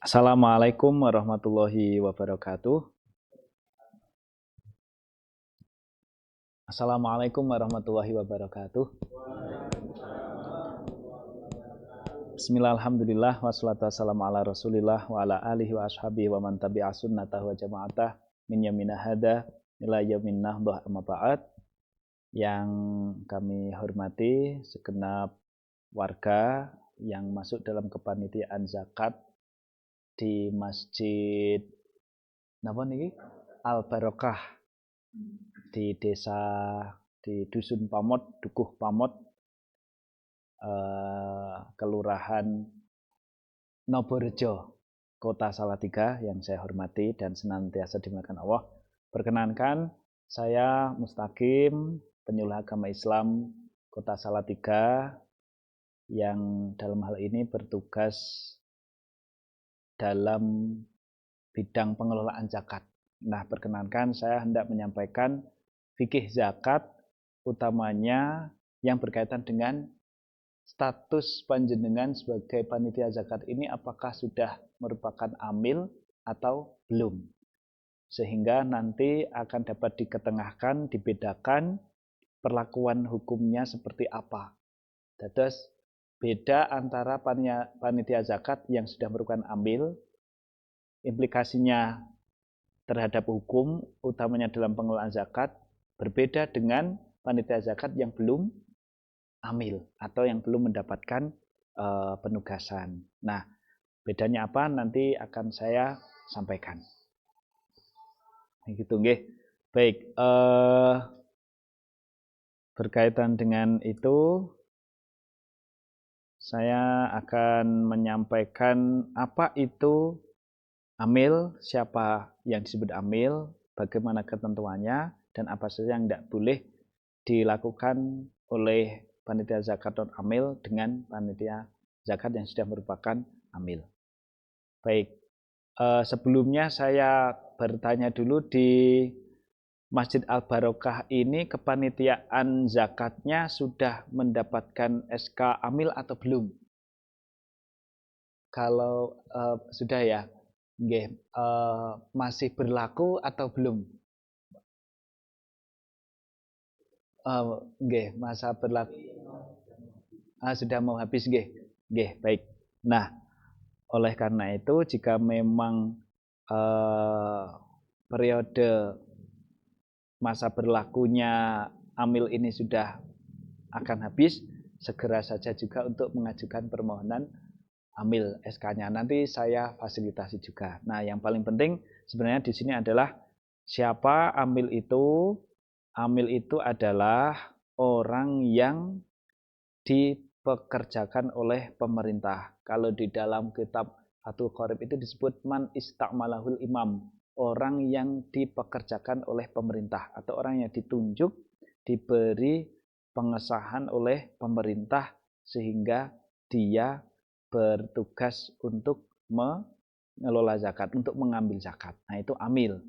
Assalamualaikum warahmatullahi wabarakatuh. Assalamualaikum warahmatullahi wabarakatuh. Bismillah, alhamdulillah, wassalatu wassalamu ala rasulillah wa ala alihi wa ashabihi wa man tabi'a sunnatahu wa jama'atah min yaminah hada ila yaumin nahdah amma ba'd. Yang kami hormati segenap warga yang masuk dalam kepanitiaan zakat di Masjid napa niki? Al Barokah di desa di Dusun Pamot, Dukuh Pamot, Kelurahan Noborejo, Kota Salatiga yang saya hormati dan senantiasa dimuliakan Allah. Perkenankan, saya Mustaqim, penyuluh agama Islam Kota Salatiga yang dalam hal ini bertugas dalam bidang pengelolaan zakat. Nah, perkenankan saya hendak menyampaikan fikih zakat utamanya yang berkaitan dengan status panjenengan sebagai panitia zakat ini apakah sudah merupakan amil atau belum, sehingga nanti akan dapat diketengahkan, dibedakan perlakuan hukumnya seperti apa. Dados beda antara panitia zakat yang sudah merupakan amil, implikasinya terhadap hukum utamanya dalam pengelolaan zakat berbeda dengan panitia zakat yang belum amil atau yang belum mendapatkan penugasan. Nah, bedanya apa nanti akan saya sampaikan. Gitu nggih. Baik, berkaitan dengan itu saya akan menyampaikan apa itu amil, siapa yang disebut amil, bagaimana ketentuannya, dan apa saja yang tidak boleh dilakukan oleh panitia zakat non amil dengan panitia zakat yang sudah merupakan amil. Baik, sebelumnya saya bertanya dulu di Masjid Al Barokah ini kepanitiaan zakatnya sudah mendapatkan SK amil atau belum? Kalau sudah ya, masih berlaku atau belum? Masa berlaku sudah mau habis baik. Nah, oleh karena itu jika memang periode masa berlakunya amil ini sudah akan habis, segera saja juga untuk mengajukan permohonan amil SK-nya. Nanti saya fasilitasi juga. Nah, yang paling penting sebenarnya di sini adalah siapa amil itu. Amil itu adalah orang yang dipekerjakan oleh pemerintah. Kalau di dalam kitab Fathul Qorib itu disebut man istakmalahul imam, orang yang dipekerjakan oleh pemerintah atau orang yang ditunjuk, diberi pengesahan oleh pemerintah sehingga dia bertugas untuk mengelola zakat, untuk mengambil zakat. Nah, itu amil.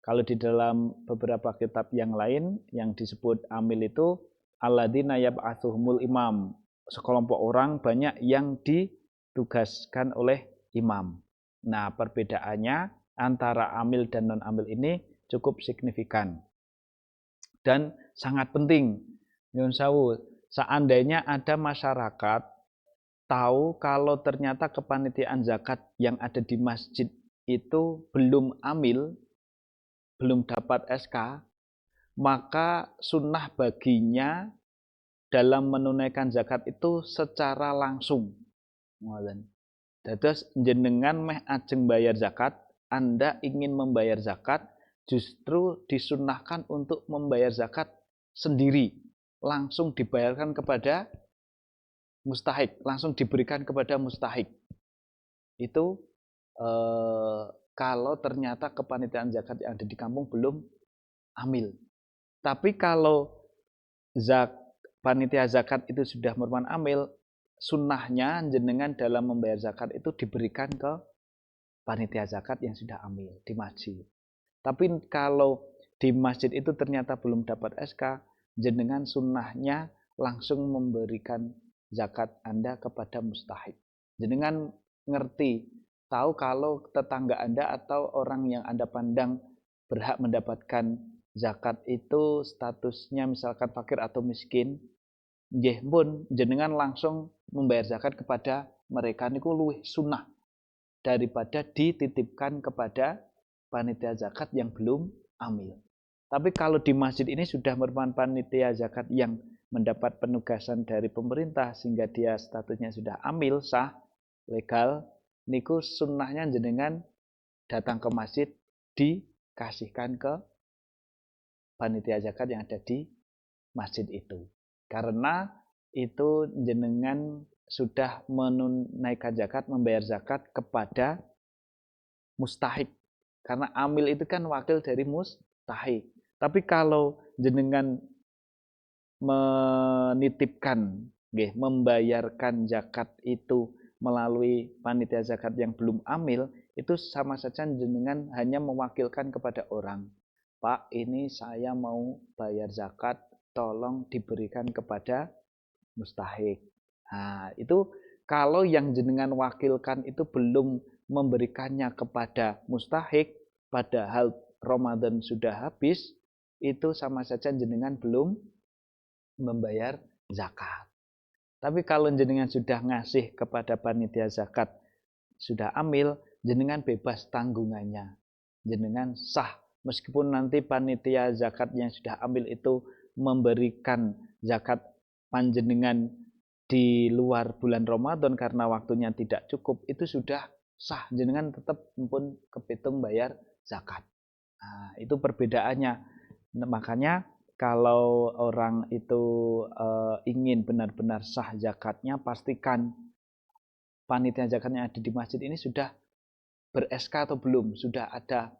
Kalau di dalam beberapa kitab yang lain yang disebut amil itu alladzina yab'atsuhumul imam, sekelompok orang banyak yang ditugaskan oleh imam. Nah, perbedaannya antara amil dan non amil ini cukup signifikan dan sangat penting. Nyun sewu, seandainya ada masyarakat tahu kalau ternyata kepanitiaan zakat yang ada di masjid itu belum amil, belum dapat SK, maka sunnah baginya dalam menunaikan zakat itu secara langsung. Dados jenengan meh ajeng bayar zakat, Anda ingin membayar zakat, justru disunnahkan untuk membayar zakat sendiri, langsung dibayarkan kepada mustahik, langsung diberikan kepada mustahik. Itu kalau ternyata kepanitiaan zakat yang ada di kampung belum amil. Tapi kalau panitia zakat itu sudah merupakan amil, sunnahnya jenengan dalam membayar zakat itu diberikan ke panitia zakat yang sudah amil di masjid. Tapi kalau di masjid itu ternyata belum dapat SK, jenengan sunnahnya langsung memberikan zakat Anda kepada mustahik. Jenengan ngerti tahu kalau tetangga Anda atau orang yang Anda pandang berhak mendapatkan zakat itu statusnya misalkan fakir atau miskin, nggih pun jenengan langsung membayar zakat kepada mereka niku luwih sunnah daripada dititipkan kepada panitia zakat yang belum amil. Tapi kalau di masjid ini sudah merupakan panitia zakat yang mendapat penugasan dari pemerintah sehingga dia statusnya sudah amil, sah, legal, niku sunnahnya jenengan datang ke masjid dikasihkan ke panitia zakat yang ada di masjid itu. Karena itu jenengan sudah menunaikan zakat, membayar zakat kepada mustahik. Karena amil itu kan wakil dari mustahik. Tapi kalau jenengan menitipkan, membayarkan zakat itu melalui panitia zakat yang belum amil, itu sama saja jenengan hanya mewakilkan kepada orang. Pak, ini saya mau bayar zakat, tolong diberikan kepada mustahik. Nah, itu kalau yang jenengan wakilkan itu belum memberikannya kepada mustahik, padahal Ramadan sudah habis, itu sama saja jenengan belum membayar zakat. Tapi kalau jenengan sudah ngasih kepada panitia zakat, sudah amil, jenengan bebas tanggungannya. Jenengan sah, meskipun nanti panitia zakat yang sudah ambil itu memberikan zakat panjenengan di luar bulan Ramadan karena waktunya tidak cukup, itu sudah sah, jenengan tetap pun kepitung bayar zakat. Nah, itu perbedaannya. Nah, makanya kalau orang itu ingin benar-benar sah zakatnya, pastikan panitia zakatnya ada di masjid ini sudah ber-SK atau belum, sudah ada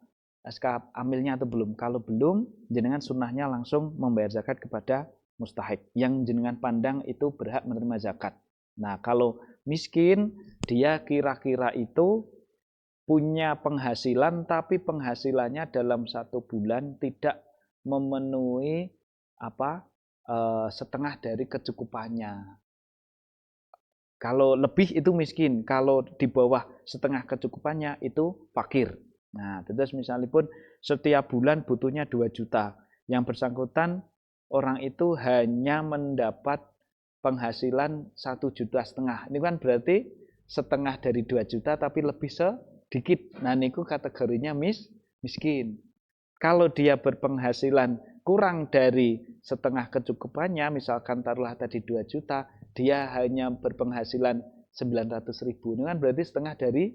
SK amilnya atau belum. Kalau belum, jenengan sunnahnya langsung membayar zakat kepada mustahik yang jenengan pandang itu berhak menerima zakat. Nah, kalau miskin, dia kira-kira itu punya penghasilan, tapi penghasilannya dalam 1 bulan tidak memenuhi setengah dari kecukupannya. Kalau lebih itu miskin, kalau di bawah setengah kecukupannya itu fakir. Nah, terus misalnya pun setiap bulan butuhnya 2 juta. Yang bersangkutan orang itu hanya mendapat penghasilan 1,5 juta. Ini kan berarti setengah dari 2 juta tapi lebih sedikit. Nah, niku kategorinya miskin. Kalau dia berpenghasilan kurang dari setengah kecukupannya, misalkan taruhlah tadi 2 juta, dia hanya berpenghasilan 900.000. Ini kan berarti setengah dari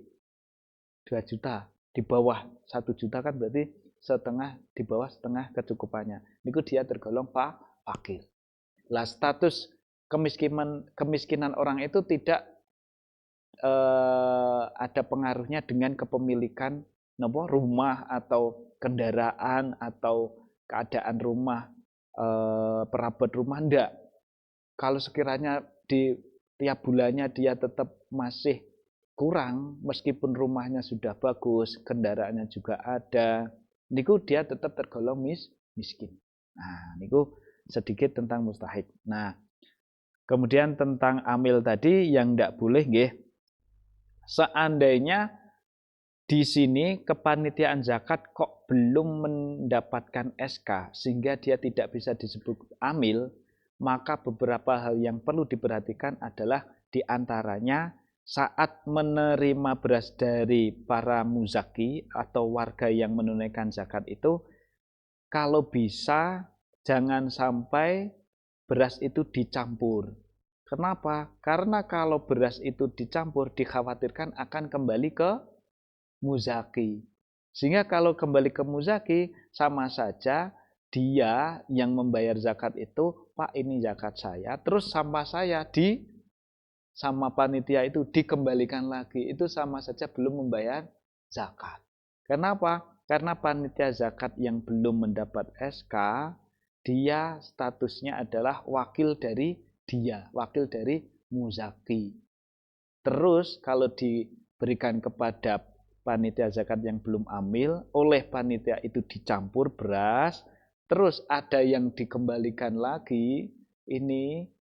2 juta. Di bawah 1 juta kan berarti setengah, di bawah setengah kecukupannya. Niku dia tergolong fakir. Lah status kemiskinan orang itu tidak ada pengaruhnya dengan kepemilikan rumah atau kendaraan atau keadaan rumah, perabot rumah, enggak. Kalau sekiranya di tiap bulannya dia tetap masih kurang, meskipun rumahnya sudah bagus, kendaraannya juga ada, niku dia tetap tergolong miskin. Nah, niku sedikit tentang mustahik. Nah, kemudian tentang amil tadi yang enggak boleh nggih. Seandainya di sini kepanitiaan zakat kok belum mendapatkan SK sehingga dia tidak bisa disebut amil, maka beberapa hal yang perlu diperhatikan adalah diantaranya saat menerima beras dari para muzaki atau warga yang menunaikan zakat itu, kalau bisa jangan sampai beras itu dicampur. Kenapa? Karena kalau beras itu dicampur dikhawatirkan akan kembali ke muzaki. Sehingga kalau kembali ke muzaki sama saja dia yang membayar zakat itu, Pak ini zakat saya, terus sama saya sama panitia itu dikembalikan lagi, itu sama saja belum membayar zakat. Kenapa? Karena panitia zakat yang belum mendapat SK, dia statusnya adalah wakil dari dia, wakil dari muzaki. Terus kalau diberikan kepada panitia zakat yang belum amil, oleh panitia itu dicampur beras, terus ada yang dikembalikan lagi,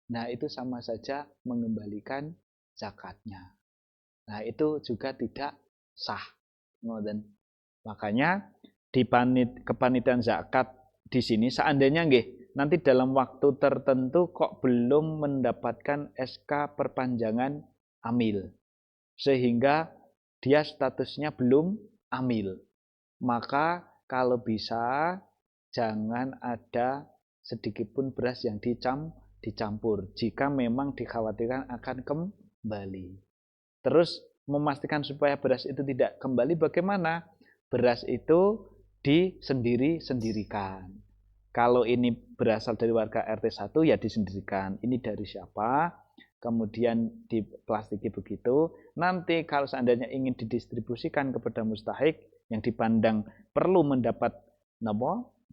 nah itu sama saja mengembalikan zakatnya. Nah itu juga tidak sah. Ngoten. Makanya di kepanitiaan zakat di sini seandainya nggih nanti dalam waktu tertentu kok belum mendapatkan SK perpanjangan amil sehingga dia statusnya belum amil, maka kalau bisa jangan ada sedikit pun beras yang dicampur jika memang dikhawatirkan akan kembali. Terus memastikan supaya beras itu tidak kembali bagaimana? Beras itu disendiri-sendirikan. Kalau ini berasal dari warga RT 1 ya disendirikan. Ini dari siapa? Kemudian diplastiki begitu. Nanti kalau seandainya ingin didistribusikan kepada mustahik yang dipandang perlu mendapat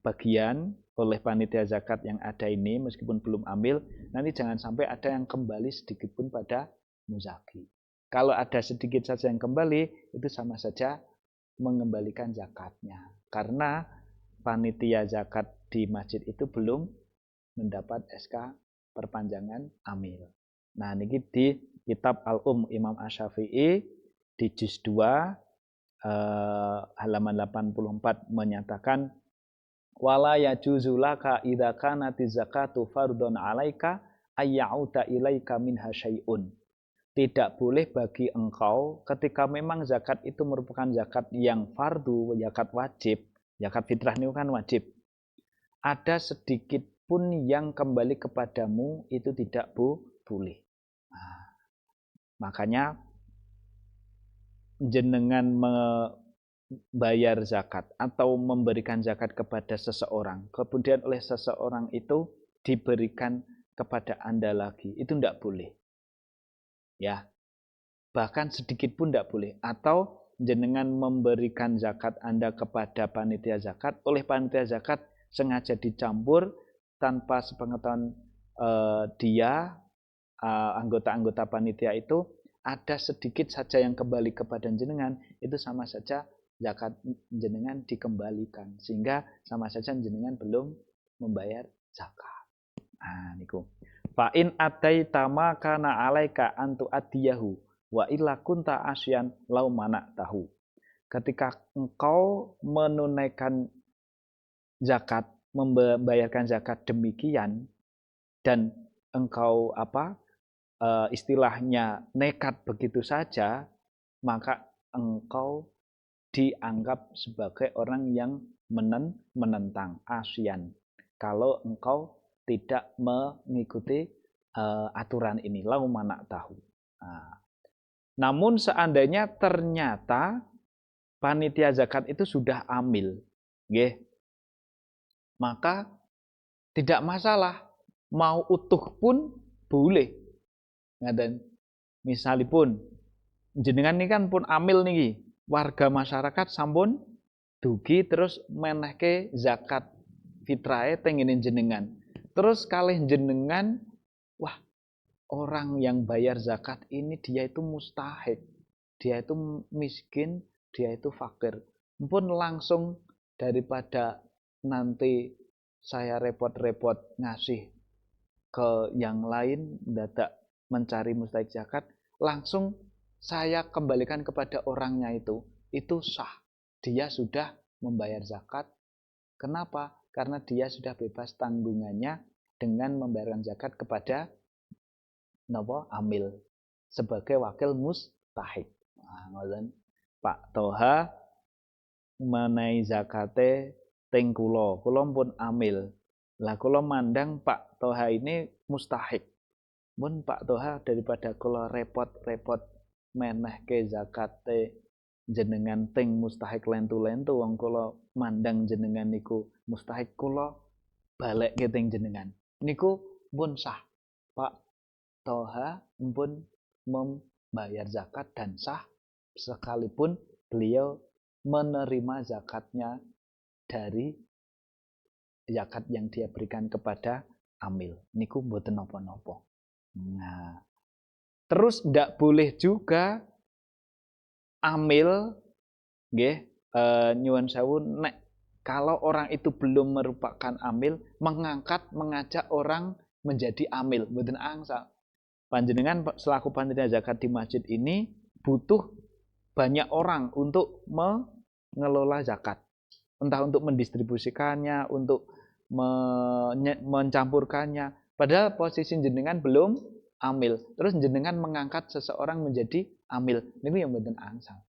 bagian oleh panitia zakat yang ada ini meskipun belum ambil, nanti jangan sampai ada yang kembali sedikit pun pada muzaki. Kalau ada sedikit saja yang kembali, itu sama saja mengembalikan zakatnya. Karena panitia zakat di masjid itu belum mendapat SK perpanjangan amil. Nah, ini di kitab Al-Um Imam Asy-Syafi'i di juz 2 halaman 84 menyatakan wala yajuzu laka idza kanati zakatu fardhon 'alaika ayyauta ilaika minha syai'un. Tidak boleh bagi engkau ketika memang zakat itu merupakan zakat yang fardu, zakat wajib, zakat fitrah ini kan wajib. Ada sedikit pun yang kembali kepadamu itu tidak boleh. Nah, makanya jenengan membayar zakat atau memberikan zakat kepada seseorang, kemudian oleh seseorang itu diberikan kepada Anda lagi, itu tidak boleh. Ya, bahkan sedikit pun tidak boleh. Atau jenengan memberikan zakat Anda kepada panitia zakat, oleh panitia zakat sengaja dicampur tanpa sepengetahuan dia, anggota-anggota panitia itu, ada sedikit saja yang kembali kepada jenengan, itu sama saja zakat jenengan dikembalikan, sehingga sama saja jenengan belum membayar zakat. Nah, niku. Fa in ataita ma kana alaika antu adiyahu wa illa kunta asyan lau mana tahu. Ketika engkau menunaikan zakat, membayarkan zakat demikian dan engkau istilahnya nekat begitu saja, maka engkau dianggap sebagai orang yang menentang, asyan. Kalau engkau tidak mengikuti aturan ini, lau mana tahu. Nah, namun seandainya ternyata panitia zakat itu sudah amil, maka tidak masalah, mau utuh pun boleh. Ngaten. Misalipun jenengan ini kan pun amil niki, warga masyarakat sampun dugi terus menehke zakat fitrahe tengene jenengan. Terus kalih jenengan, wah, orang yang bayar zakat ini dia itu mustahik, dia itu miskin, dia itu fakir. Pun langsung daripada nanti saya repot-repot ngasih ke yang lain, dadak mencari mustahik zakat, langsung saya kembalikan kepada orangnya itu sah. Dia sudah membayar zakat. Kenapa? Karena dia sudah bebas tanggungannya dengan membayarkan zakat kepada amil sebagai wakil mustahik. Nah, Pak Toha menai zakate teng kula pun amil. Lah kula mandang Pak Toha ini mustahik. Mun Pak Toha daripada kula repot-repot menehke zakate jenengan teng mustahik lentu-lentu wong kula mandang jenengan niku mustahik, kula balekke teng jenengan. Niku pun sah. Pak Toha pun membayar zakat dan sah sekalipun beliau menerima zakatnya dari zakat yang dia berikan kepada amil. Niku mboten napa-napa. Nah, terus ndak boleh juga amil nggih nyuwun sewu nek kalau orang itu belum merupakan amil mengajak orang menjadi amil, mboten angsal. Panjenengan selaku panitia zakat di masjid ini butuh banyak orang untuk mengelola zakat. Entah untuk mendistribusikannya, untuk mencampurkannya. Padahal posisi jenengan belum amil. Terus jenengan mengangkat seseorang menjadi amil. Niku yang mboten angsal.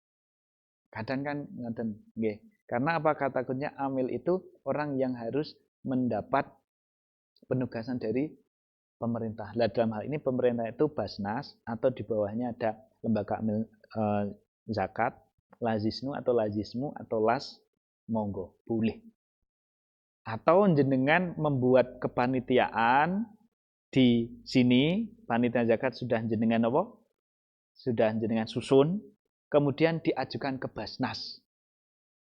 Kadang kan ngoten nggih. Karena apa takutnya amil itu orang yang harus mendapat penugasan dari pemerintah. Nah, dalam hal ini pemerintah itu Basnas atau di bawahnya ada lembaga amil zakat, lazisnu atau lazismu atau las, monggo boleh. Atau jenengan membuat kepanitiaan di sini, panitia zakat sudah jenengan apa? Sudah jenengan susun, kemudian diajukan ke Basnas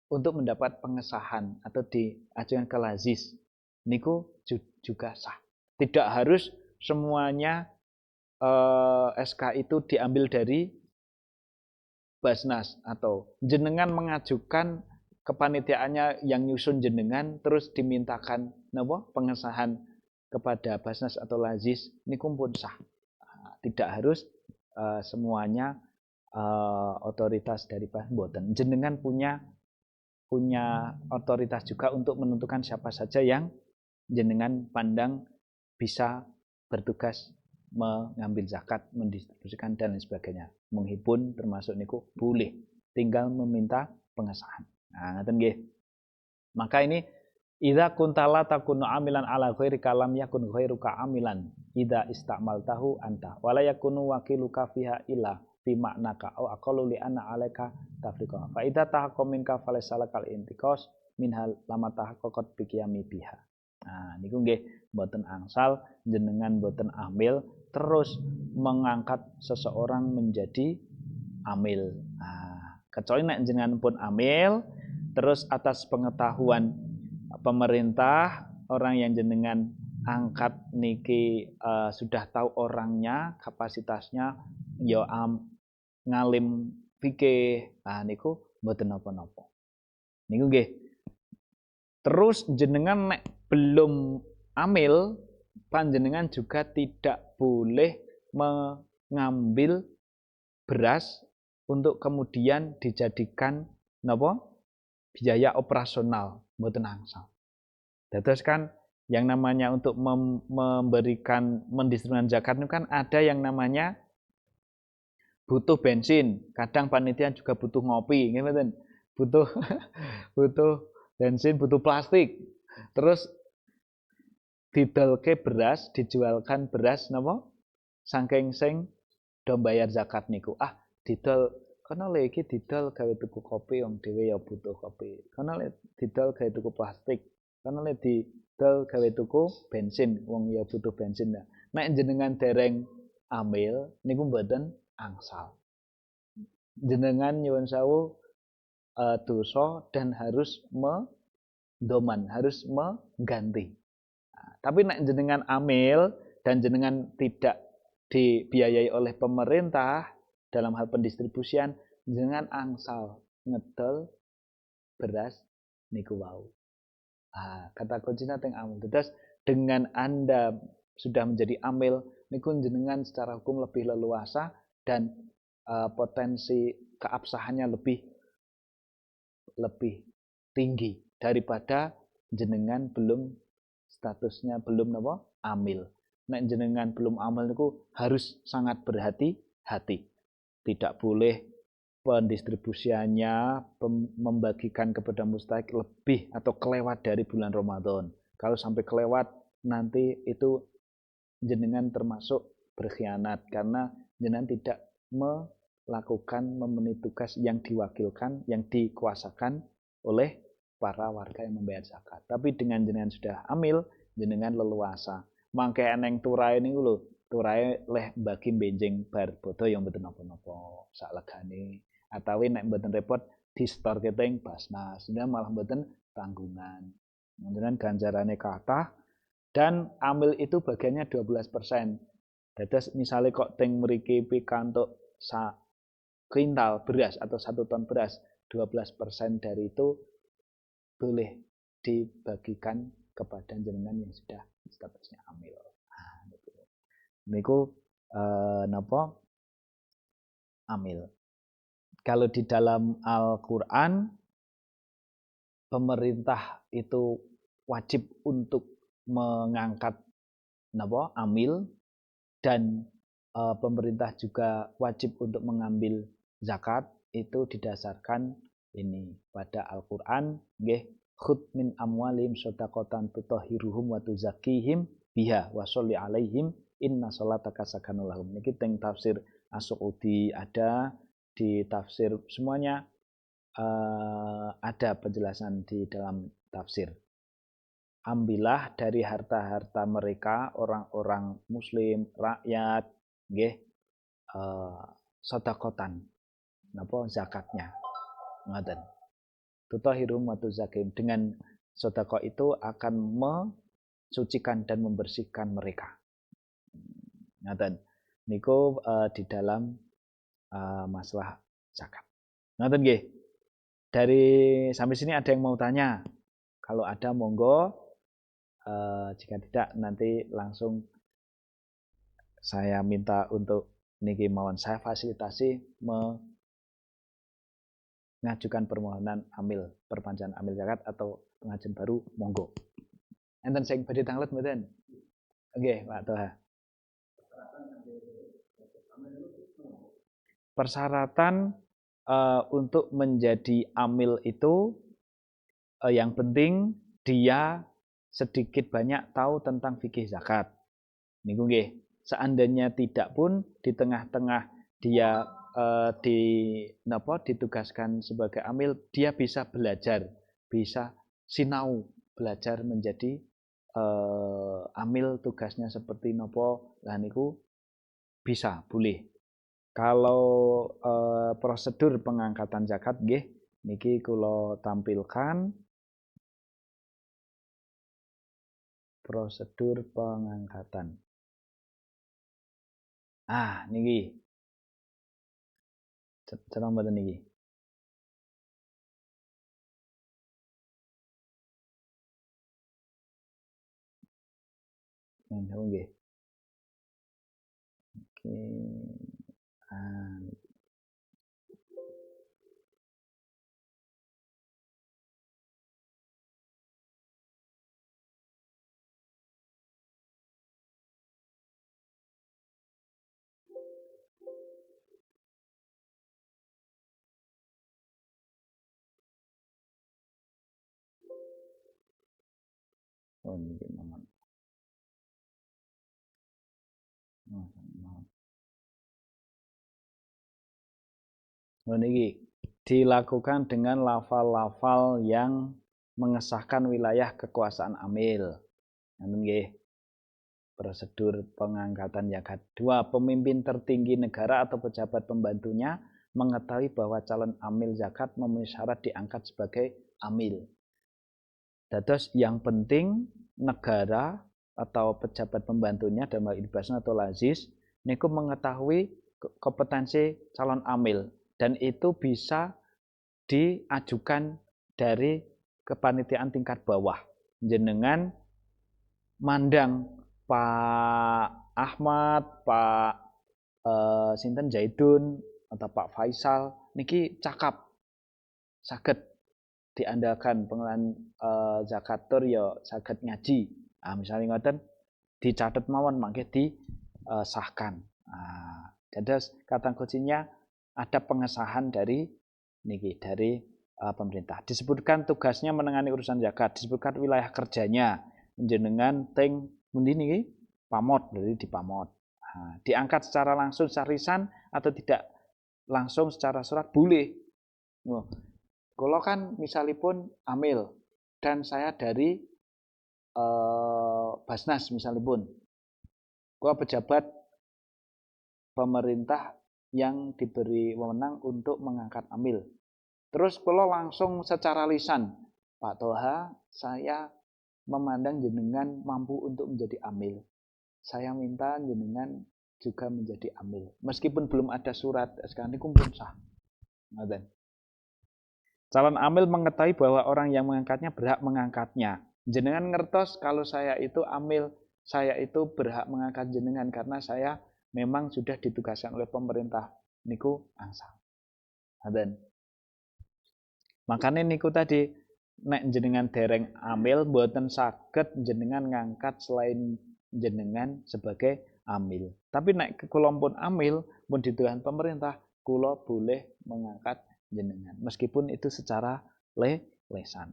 untuk mendapat pengesahan atau diajukan ke lazis. Niku juga sah. Tidak harus semuanya SK itu diambil dari Basnas atau jenengan mengajukan kepanitiaannya yang nyusun jenengan terus dimintakan napa pengesahan kepada Basnas atau lazis niku pun sah. Tidak harus semuanya otoritas dari mboten. Jenengan punya otoritas juga untuk menentukan siapa saja yang jenengan pandang bisa bertugas mengambil zakat, mendistribusikan dan lain sebagainya. Menghibun termasuk niku boleh, tinggal meminta pengesahan. Nah, ngaten nggih. Maka ini idza kuntala takunu amilan ala ghairi kalam yakun ghairuka amilan idza istamaltahu anta wala yakunu wakiluka fiha illa fi ma'naka au aqallu li anna alaika tafriqa fa idza tahaqqam minka falasalakal intiqas minhal lama tahaqqaqat biqiyami biha. Nah niku nggih mboten angsal jenengan mboten amil terus mengangkat seseorang menjadi amil. Nah, kecuali nek jenengan pun amil terus atas pengetahuan pemerintah orang yang jenengan angkat niki sudah tahu orangnya, kapasitasnya ya ngalim fikih. Nah niku mboten napa-napa. Niku nggih. Terus jenengan nek belum amil panjenengan juga tidak boleh mengambil beras untuk kemudian dijadikan napa? Biaya operasional mboten angsal. Terus kan yang namanya untuk memberikan mendistribusikan zakat itu kan ada yang namanya butuh bensin, kadang panitia juga butuh ngopi, gitu. Butuh butuh bensin, butuh plastik. Terus didolke beras, dijualkan beras napa? Saking sing do bayar zakat niku. Ah, didol kono lho iki didol gawe tuku kopi wong dhewe ya butuh kopi. Kono lho didol gawe tuku plastik. Kono lho didol gawe tuku bensin wong ya butuh bensin. Nek jenengan dereng amil niku mboten angsal. Jenengan nyuwun sewu dosa dan harus harus mengganti. Tapi nek jenengan amil dan jenengan tidak dibiayai oleh pemerintah dalam hal pendistribusian, jenengan angsal ngedol beras niku wau. Kata kuncinya teng amil. Terus dengan Anda sudah menjadi amil niku jenengan secara hukum lebih leluasa dan potensi keabsahannya lebih tinggi daripada jenengan belum statusnya belum napa amil. Nek jenengan belum amil niku harus sangat berhati-hati. Tidak boleh pendistribusiannya membagikan kepada mustahik lebih atau kelewat dari bulan Ramadan. Kalau sampai kelewat nanti itu jenengan termasuk berkhianat karena jenengan tidak melakukan memenuhi tugas yang diwakilkan, yang dikuasakan oleh para warga yang membayar zakat. Tapi dengan jenengan sudah amil, jenengan leluasa. Mangke eneng turai niku lho, turai leh bagi benjing bar bodo yang mboten napa-napa sak legane. Atawi nek mboten repot di store keteng Basnas, malah mboten tanggungan. Jenengan ganjarane kathah dan amil itu bagiannya 12%. Dados misalnya kok teng mriki pikantuk kuintal beras atau 1 ton beras, 12% dari itu boleh dibagikan kepada jenengan yang sudah statusnya amil. Nah, niku napa amil. Kalau di dalam Al-Qur'an pemerintah itu wajib untuk mengangkat amil, dan pemerintah juga wajib untuk mengambil zakat itu didasarkan ini pada Al-Qur'an nggih, khud min amwalim shadaqatan tutahhiruhum wa tuzakkihim biha wa sholli alaihim inna sholataka sakanul lahum. Niki teng tafsir As-Suudi ada, di tafsir semuanya ada penjelasan di dalam tafsir. Ambillah dari harta-harta mereka orang-orang muslim, rakyat nggih, sedekatan napa zakatnya ngoten. Tutahhirum wa tuzakim, dengan sedekah itu akan mensucikan dan membersihkan mereka. Ngoten. Niku di dalam masalah zakat. Ngoten nggih. Dari sampai sini ada yang mau tanya? Kalau ada monggo, jika tidak nanti langsung saya minta untuk niki mawon saya fasilitasi mengajukan permohonan amil perpanjangan amil zakat atau pengajian baru, monggo. Enten sing badhe tanglet mboten? Nggih, Pak Toha. Persyaratan untuk menjadi amil itu yang penting dia sedikit banyak tahu tentang fikih zakat. Niku nggih. Seandainya tidak pun di tengah-tengah dia ditugaskan sebagai amil, dia bisa belajar, bisa sinau belajar menjadi amil, tugasnya seperti nopo, lah niku bisa, boleh. Kalau prosedur pengangkatan zakat nggih niki kula tampilkan prosedur pengangkatan. Niki. Cerang mboten niki. Nggih. Oke. Oh niki mawon. Niki dilakukan dengan lafal-lafal yang mengesahkan wilayah kekuasaan amil. Nggih. Prosedur pengangkatan zakat. 2. Pemimpin tertinggi negara atau pejabat pembantunya mengetahui bahwa calon amil zakat memenuhi syarat diangkat sebagai amil. Dados yang penting negara atau pejabat pembantunya dalam hal ini atau lazis niku mengetahui kompetensi calon amil, dan itu bisa diajukan dari kepanitiaan tingkat bawah. Jenengan mandang Pak Ahmad, Pak sinten Zaidun atau Pak Faisal niki cakap saged diandalkan pengelolaan zakatur ya saged ngaji. Misalnya ngoten dicatat mawon mangke disahkan. Jadi kata kuncinya ada pengesahan dari niki dari pemerintah. Disebutkan tugasnya menangani urusan zakat, disebutkan wilayah kerjanya, jenengan teng pundi niki pamot, dari di pamot. Diangkat secara langsung secara lisan atau tidak langsung secara surat boleh. Kalau kan misalipun amil dan saya dari Basnas misalipun, gua pejabat pemerintah yang diberi wewenang untuk mengangkat amil. Terus kalau langsung secara lisan, Pak Toha, saya memandang jenengan mampu untuk menjadi amil. Saya minta jenengan juga menjadi amil. Meskipun belum ada surat SK niku pun sah. Ngoten. Calon amil mengetahui bahwa orang yang mengangkatnya berhak mengangkatnya. Jenengan ngertos kalau saya itu amil, saya itu berhak mengangkat jenengan karena saya memang sudah ditugaskan oleh pemerintah niku angsal. Ngaten. Makanya niku tadi nek jenengan dereng amil mboten saged jenengan ngangkat selain jenengan sebagai amil. Tapi nek kula pun amil pun dituduhan pemerintah, kula boleh mengangkat jenengan meskipun itu secara lesan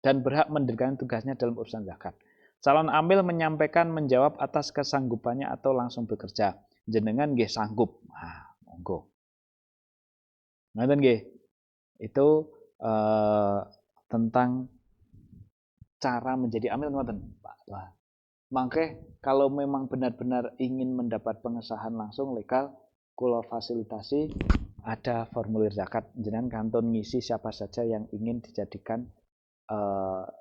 dan berhak mendirikan tugasnya dalam urusan zakat. Calon amil menyampaikan menjawab atas kesanggupannya atau langsung bekerja. Jenengan nggih sanggup. Nah, monggo. Ngoten nggih. Itu tentang cara menjadi amil ngoten, Pak. Wah. Mangke kalau memang benar-benar ingin mendapat pengesahan langsung legal, kula fasilitasi ada formulir zakat. Jenengan kantun ngisi siapa saja yang ingin dijadikan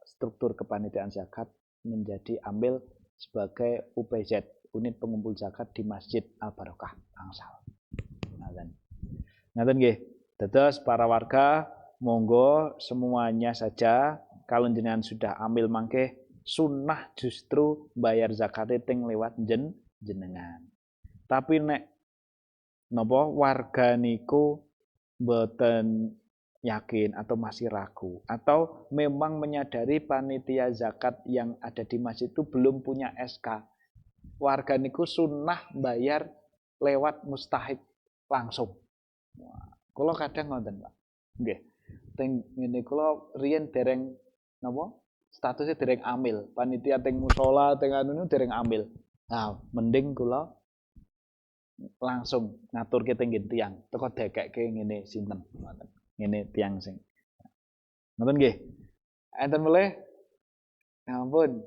struktur kepanitiaan zakat menjadi amil sebagai UPZ, unit pengumpul zakat di Masjid Al Barokah Tangsel. Ngaten nggih. Dados para warga monggo semuanya saja kalau jenengan sudah ambil mangke sunnah justru bayar zakat ting lewat jenengan. Tapi nek napa warga niku mboten yakin atau masih ragu atau memang menyadari panitia zakat yang ada di masjid itu belum punya SK. Warga niku sunnah bayar lewat mustahik langsung. Kula kadang ngoten, Pak. Nggih. Teng ngene kula riyen dereng napa? Statusnya dereng amil. Panitia teng musala teng anu dereng amil. Nah, mending kula langsung ngaturke teng tiyang. Teko dekekke ngene sinten ngoten. Ngene tiyang sing. Ngoten nggih. Enten melih? Ya ampun.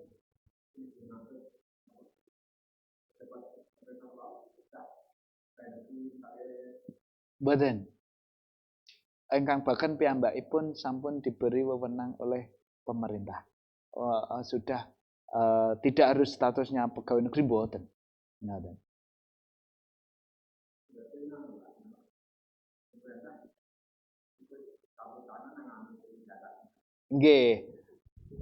Mboten. Ingkang bahkan piyambakipun sampun diberi wewenang oleh pemerintah. Sudah tidak harus statusnya pegawai negeri mboten. Ngoten. Nggih.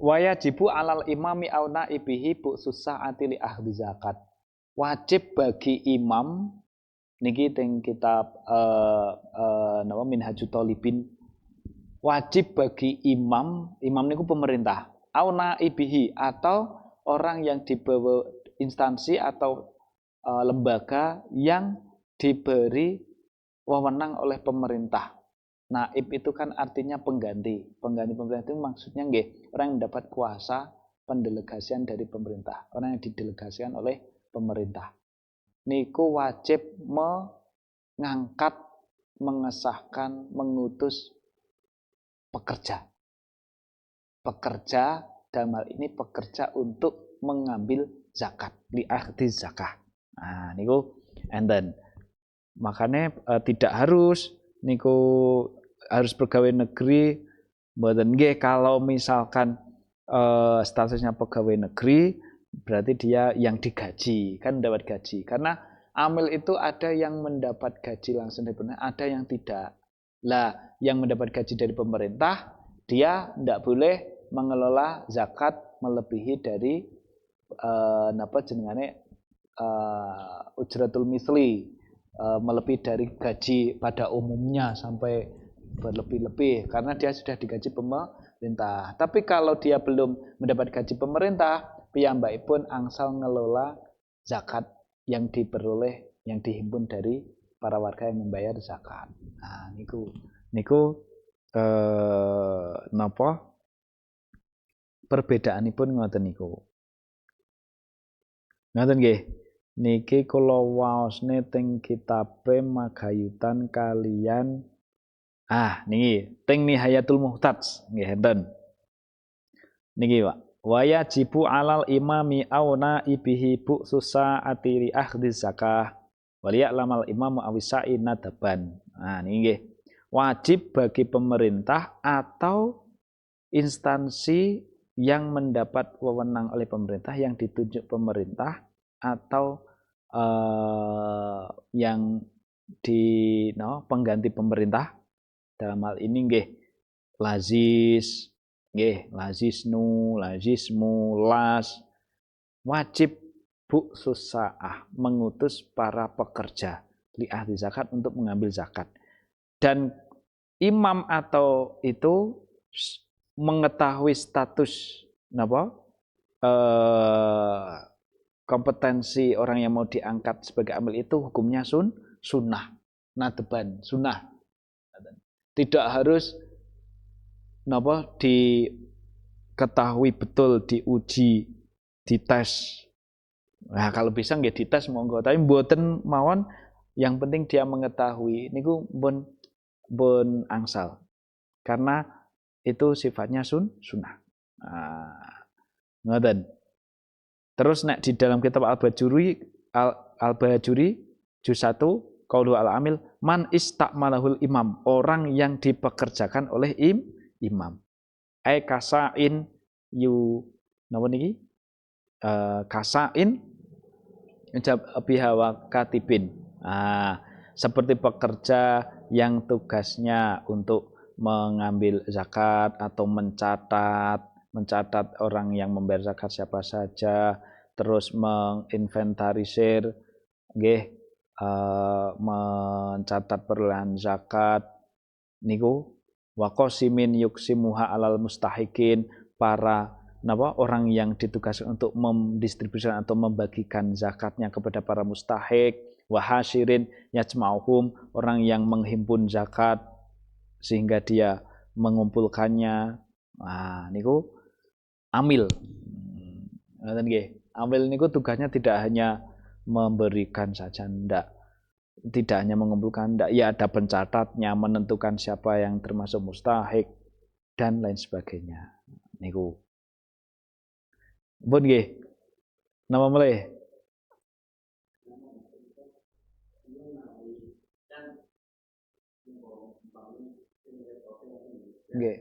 Wajibu alal imami au naibihi bu susah li ahli zakat. Wajib bagi imam niki teng kitab napa Minhajut Thalibin. Wajib bagi imam niku pemerintah, au naibihi atau orang yang dibawa instansi atau lembaga yang diberi wewenang oleh pemerintah. Naib itu kan artinya pengganti. Pengganti pemerintah itu maksudnya nggih, orang yang mendapat kuasa pendelegasian dari pemerintah, orang yang didelegasikan oleh pemerintah. Niku wajib mengangkat, mengesahkan, mengutus pekerja. Pekerja dalam hal ini pekerja untuk mengambil zakat, li akhdhi zakah. Nah, niku enten. Makanya tidak harus niku harus pegawai negeri. Mboten nggih, kalau misalkan statusnya pegawai negeri berarti dia yang digaji, kan mendapat gaji. Karena amil itu ada yang mendapat gaji langsung dari pemerintah, ada yang tidak. Lah, yang mendapat gaji dari pemerintah, dia tidak boleh mengelola zakat melebihi dari napa jenengane ujratul misli, melebihi dari gaji pada umumnya sampai berlebih-lebih karena dia sudah digaji pemerintah. Tapi kalau dia belum mendapat gaji pemerintah, piyambakipun angsal ngelola zakat yang diperoleh, yang dihimpun dari para warga yang membayar zakat. Nah, niku napa perbedaanipun ngoten niku. Ngoten nggih. Niki kula waosne teng kitabe Magayutan kalian niki teng Nihayatul Muhtaj nggih enten. Niki Pak. Wa yajibu alal imami au naibihi bu susaati li akhdhi zakah waliya'lamal imamu awisai nadaban. Nah niki nggih. Wajib bagi pemerintah atau instansi yang mendapat wewenang oleh pemerintah, yang ditunjuk pemerintah atau yang pengganti pemerintah. Dalam hal ini nggih lazis, nggih lazisnu, lazismu, las, wajib bu susaah mengutus para pekerja li ahli zakat untuk mengambil zakat. Dan imam atau itu mengetahui status napa kompetensi orang yang mau diangkat sebagai amil itu hukumnya sunnah, nadban, sunnah. Tidak harus napa diketahui betul, diuji, dites. Nah, kalau bisa nggih dites monggo, tapi mboten mawon, yang penting dia mengetahui niku pun angsal. Karena itu sifatnya sunnah. Nah, ngoten. Terus nek di dalam kitab Al-Bajuri juz 1 qaulu al-amil man istakmalahul imam, orang yang dipekerjakan oleh imam. Kasain yu napa niki? Kasain bihawa katibin. Seperti pekerja yang tugasnya untuk mengambil zakat atau mencatat orang yang membayar zakat siapa saja, terus menginventarisir nggih, mencatat perolehan zakat niku wa qasimin yuksimuha alal mustahikin, para orang yang ditugaskan untuk mendistribusikan atau membagikan zakatnya kepada para mustahik, wa hasyirin yajma'uhum, orang yang menghimpun zakat sehingga dia mengumpulkannya. Nah, niku amil. Ngoten nggih. Amil niku tugasnya tidak hanya memberikan saja, tidak hanya mengumpulkan, ya ada pencatatnya, menentukan siapa yang termasuk mustahik dan lain sebagainya. Niku. Pun nggih. Napa melih? Nggih.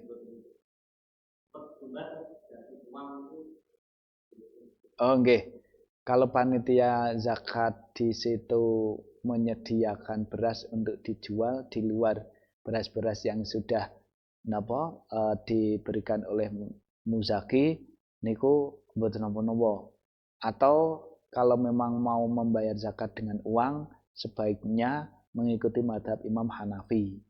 Oh nggih. Kalau panitia zakat di situ menyediakan beras untuk dijual di luar beras-beras yang sudah diberikan oleh muzaki niku mboten napa-napa. Atau kalau memang mau membayar zakat dengan uang, sebaiknya mengikuti madhab Imam Hanafi.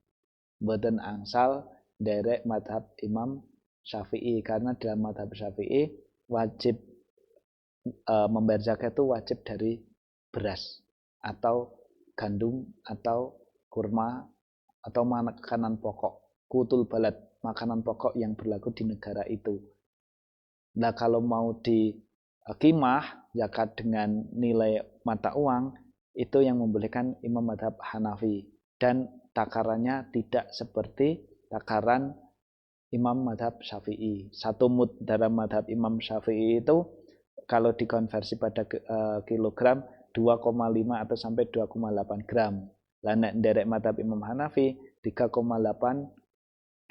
Mboten angsal derek madhab Imam Syafi'i, karena dalam madhab Syafi'i wajib membayar zakat itu wajib dari beras atau gandum atau kurma atau makanan pokok, kutul balad, makanan pokok yang berlaku di negara itu. Nah, kalau mau di qimah zakat dengan nilai mata uang, itu yang membolehkan Imam madhab Hanafi, dan takarannya tidak seperti takaran Imam madhab Syafi'i. Satu mud dalam madhab Imam Syafi'i itu kalau dikonversi pada kilogram 2,5 atau sampai 2,8 gram. Lah nek nderek madhab Imam Hanafi 3,8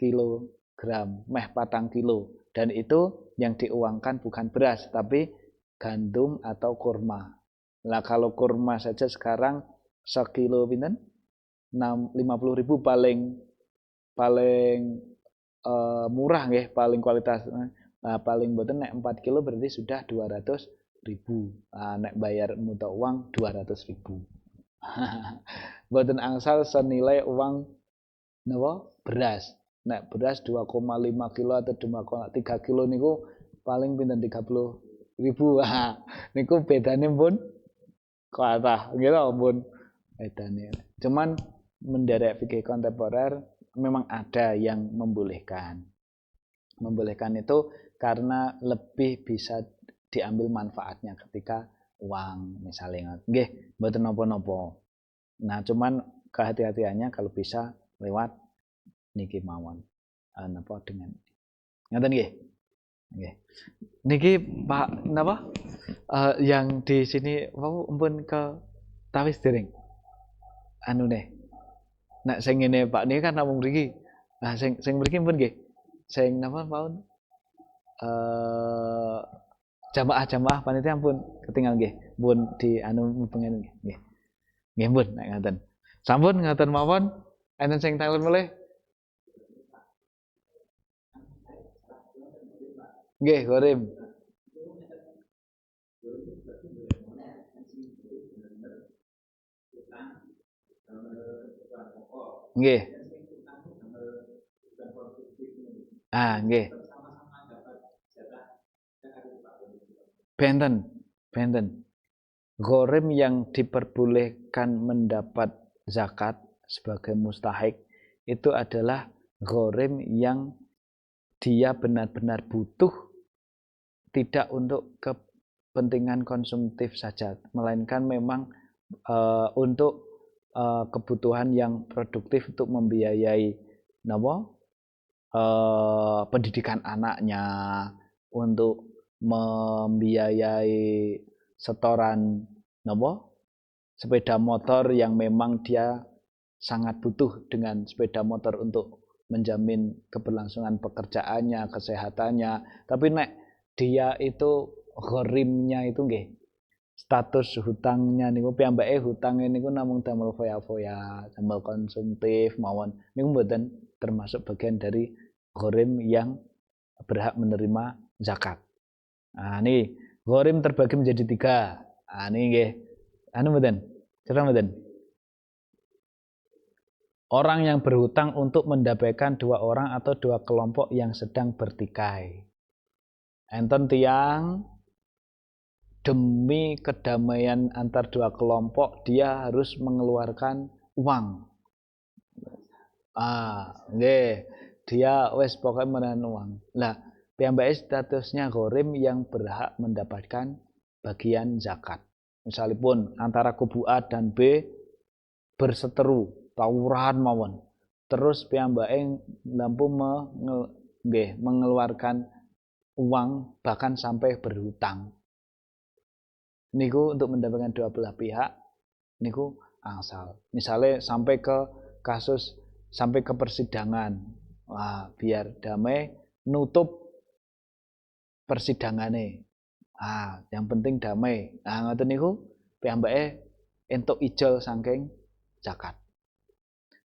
kilogram, meh 4 kilo. Dan itu yang diuangkan bukan beras tapi gandum atau kurma. Lah kalau kurma saja sekarang sekilo pinten? 50.000 paling murah nggih, paling kualitas. Nah, paling boten nek 4 kilo berarti sudah 200.000. Nah, nek bayar muta uang 200.000. Boten angsal senilai uang napa? Beras. Nek beras 2,5 kilo atau 2,3 kilo niku paling pinten 30.000. Niku bedane pun kathah nggih pun bedane. Cuman menderek fikih kontemporer memang ada yang membolehkan. Membolehkan itu karena lebih bisa diambil manfaatnya ketika uang misalnya. Nggih, mboten napa-napa. Nah, cuman kehati-hatiannya kalau bisa lewat niki mawon. Napa dengan ngoten nggih. Nggih. Niki Pak napa? Yang di sini mau pun ke tawis dereng. Anu nih. Nek sing ngene Pak niki kan namung mriki. Nah, sing mriki pun nggih. Sing napa paun? Jamaah panitia pun ketinggal nggih. Pun di anu mubengen nggih. Nggih. Nggih pun nek ngaten. Sampun ngaten mawon. Enten sing tanglet mulih. Nggih, Gorim. Nggih. Nggih. Benten, benten. Ghorim yang diperbolehkan mendapat zakat sebagai mustahik itu adalah ghorim yang dia benar-benar butuh, tidak untuk kepentingan konsumtif saja, melainkan memang untuk kebutuhan yang produktif untuk membiayai pendidikan anaknya, untuk membiayai setoran sepeda motor yang memang dia sangat butuh dengan sepeda motor untuk menjamin keberlangsungan pekerjaannya, kesehatannya. Tapi nek dia itu ghorimnya itu nggih, status hutangnya niku piyambake hutangnya niku namung damel foya-foya, damel konsumtif mawon. Niku mboten termasuk bagian dari ghorim yang berhak menerima zakat. Nih, ghorim terbagi menjadi 3. Nih nggih. Mboten? Cerah mboten? Orang yang berhutang untuk mendamaikan 2 orang atau 2 kelompok yang sedang bertikai. Enten tiang demi kedamaian antar 2 kelompok dia harus mengeluarkan uang. Nggih. Dia wis pokoknya menahan uang. Lah, piyambake statusnya ghorim yang berhak mendapatkan bagian zakat. Misalipun antara kubu A dan B berseteru, tawuran mawon. Terus piyambake lampu mengeluarkan uang bahkan sampai berhutang. Niku untuk mendapatkan dua belah pihak niku angsal. Misalnya sampai ke kasus, sampai ke persidangan. Wah, biar damai nutup persidangane. Yang penting damai. Ngoten niku piyambake entuk ijol saking zakat.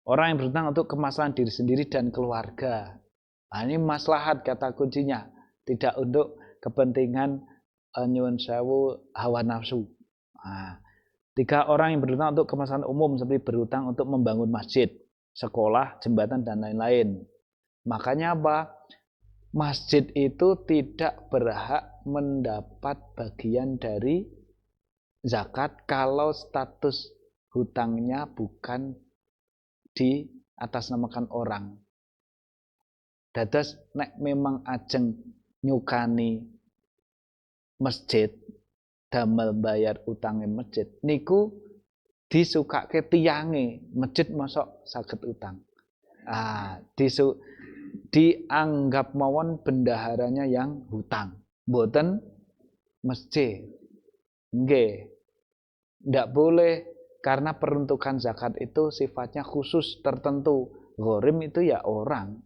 Orang yang berhutang untuk kemaslahan diri sendiri dan keluarga. Ini maslahat kata kuncinya, tidak untuk kepentingan nyuwun sewu hawa nafsu. 3 orang yang berhutang untuk kemaslahan umum seperti berhutang untuk membangun masjid, sekolah, jembatan dan lain-lain. Makanya apa? Masjid itu tidak berhak mendapat bagian dari zakat kalau status hutangnya bukan di atasnamakan orang. Dados nek memang ajeng nyukani masjid, damel bayar utange masjid, niku disukake tiyange, masjid mosok saged utang. Dianggap mawon bendaharanya yang hutang, mboten masjid. Nggih. Ndak boleh, karena peruntukan zakat itu sifatnya khusus tertentu. Ghorim itu ya orang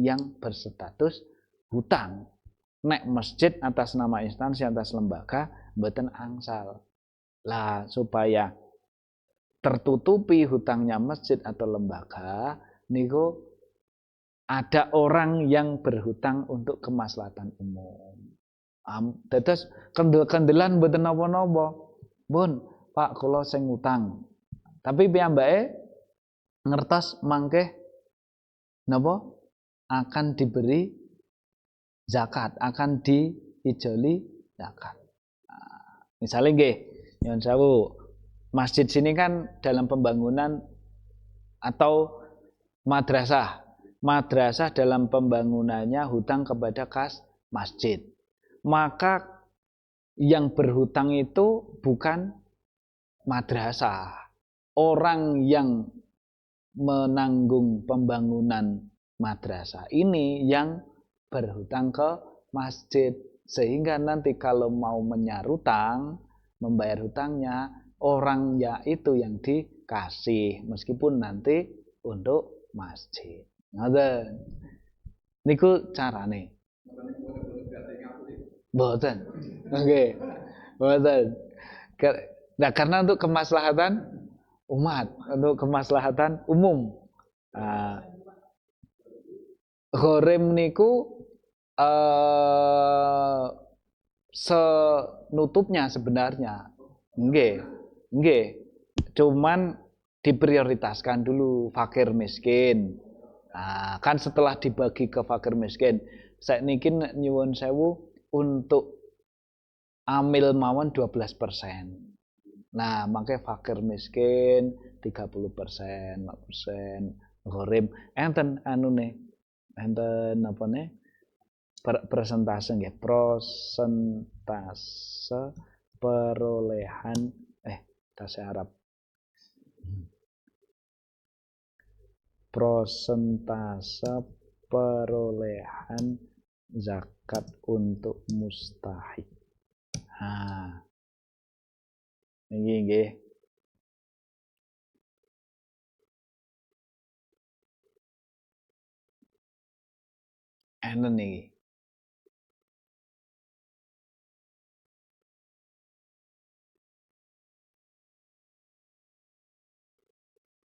yang berstatus hutang. Nek masjid atas nama instansi, atas lembaga, mboten angsal. Lah supaya tertutupi hutangnya masjid atau lembaga, niku ada orang yang berhutang untuk kemaslahatan umum. Dados kendelan mboten napa-napa. Pun, Pak, kula sing ngutang. Tapi piyambake ngertos mangke napa akan diberi zakat, akan diijoli zakat. Misalnya nggih, nyuwun sewu, masjid sini kan dalam pembangunan atau madrasah. Madrasah dalam pembangunannya hutang kepada kas masjid. Maka yang berhutang itu bukan madrasah. Orang yang menanggung pembangunan madrasah ini yang berhutang ke masjid. Sehingga nanti kalau mau menyarutang, membayar hutangnya, orangnya itu yang dikasih. Meskipun nanti untuk masjid. Ngoten. Niku carane. Mboten. Nggih. Mboten. Nah, karena untuk kemaslahatan umat, untuk kemaslahatan umum. Ghorim niku senutupnya sebenarnya. Nggih. Cuman diprioritaskan dulu fakir miskin. Nah, kan setelah dibagi ke fakir miskin, saya niki nyuwun sewu untuk amil mawon 12%. Nah, makanya fakir miskin 30%, 4%, gharib enten anune. Enten apa nih? Persentase nggih, prosentase perolehan bahasa Arab. Prosentase perolehan zakat untuk mustahik. Nah, ini nggih. Enen niki.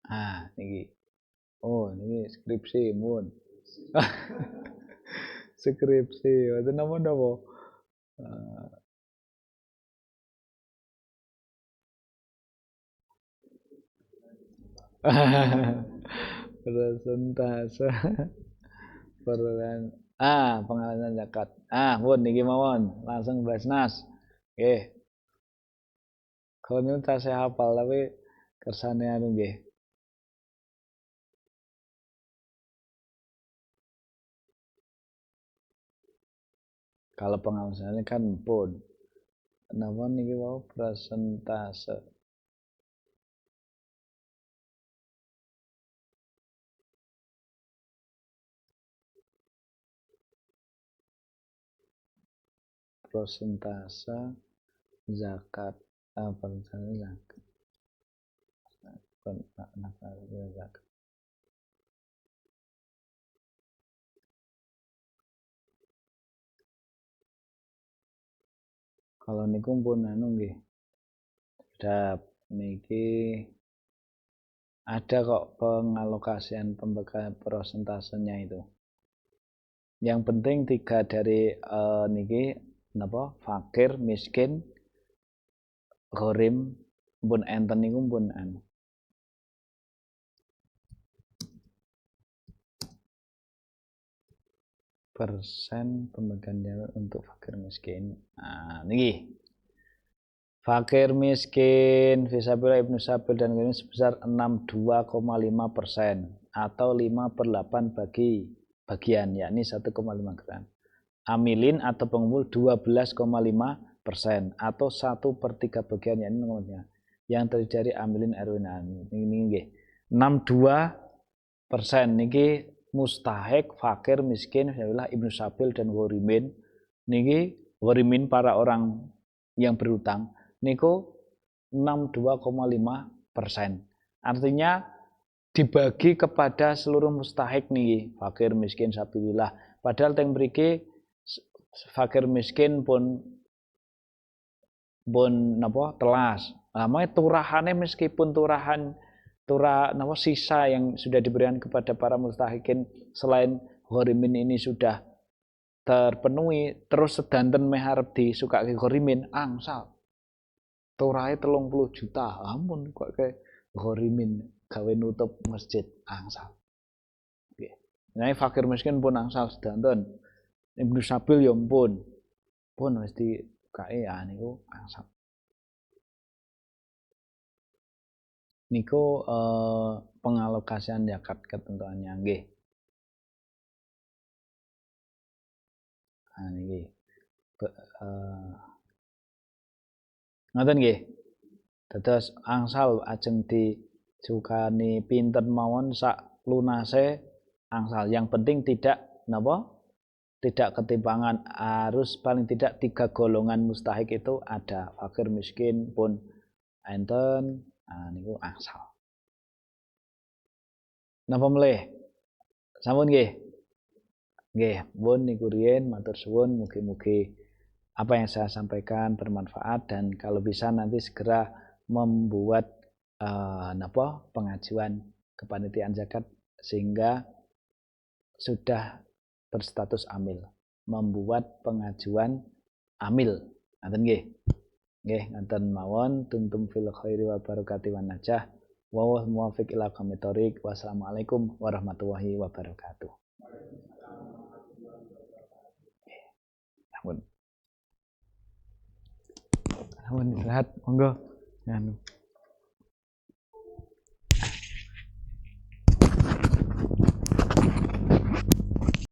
Ah, niki. Oh, niki skripsi mun. Skripsi, itu napa-napa. Persentase perolehan penghasilan zakat. Pun niki mawon, langsung Basnas. Nggih. Kalau tasih hafal tapi kersane anu nggih. Kalau pengawasannya kan pun. Napa niki wau persentase. Persentase zakat persentase zakat. Zakat. Kalau niku pun anu nggih. Dap niki ada kok pengalokasian pembagian persentasenya itu. Yang penting 3 dari niki napa? Fakir, miskin, gharim pun enten niku pun anu. Persen pembagian untuk fakir miskin. Nah, niki. Fakir miskin fisabilillah Ibnu Sabil dan ini sebesar 62,5% atau 5/8 bagi bagian yakni 1,5 gram. Amilin atau pengumpul 12,5% atau 1/3 bagian yakni 0,5 yang terdiri dari amilin erwin ini nggih 62% niki mustahik fakir miskin fisabilillah Ibnu Sabil dan ghorimin niki ghorimin para orang yang berutang niku 62,5%. Artinya dibagi kepada seluruh mustahik niki, fakir miskin sabilillah. Padahal teng mriki fakir miskin pun napa telas. Namanya turahane meskipun turah napa sisa yang sudah diberikan kepada para mustahikin selain ghorimin ini sudah terpenuhi, terus sedanten meh arep disukake ghorimin angsal. Turahe 30 juta. Ampun kok kayak ghorimin gawe nutup masjid angsal. Nggih. Nah, fakir miskin pun angsal sedanten. Ibnu Sabil ya pun. Pun wis dikae niku angsal. Niku pengalokasian zakat ketentuannya nggih. Nah niki. Ngoten nggih. Dados angsal ajeng dicukani pinten mawon sak lunase angsal. Yang penting tidak napa? Tidak ketimpangan, harus paling tidak 3 golongan mustahik itu ada. Fakir miskin pun enten niku angsal. Napa melih? Sampun nggih. Nggih, pun niku riyen matur suwun mugi-mugi apa yang saya sampaikan bermanfaat dan kalau bisa nanti segera membuat pengajuan kepanitiaan zakat sehingga sudah berstatus amil. Membuat pengajuan amil. Ngoten nggih. Nggih, ngoten mawon tumtum fil khairi wa barakati wan najah. Wallahul muwaffiq ila aqwamit thoriq. Wassalamualaikum warahmatullahi wabarakatuh. Ampun istirahat, monggo.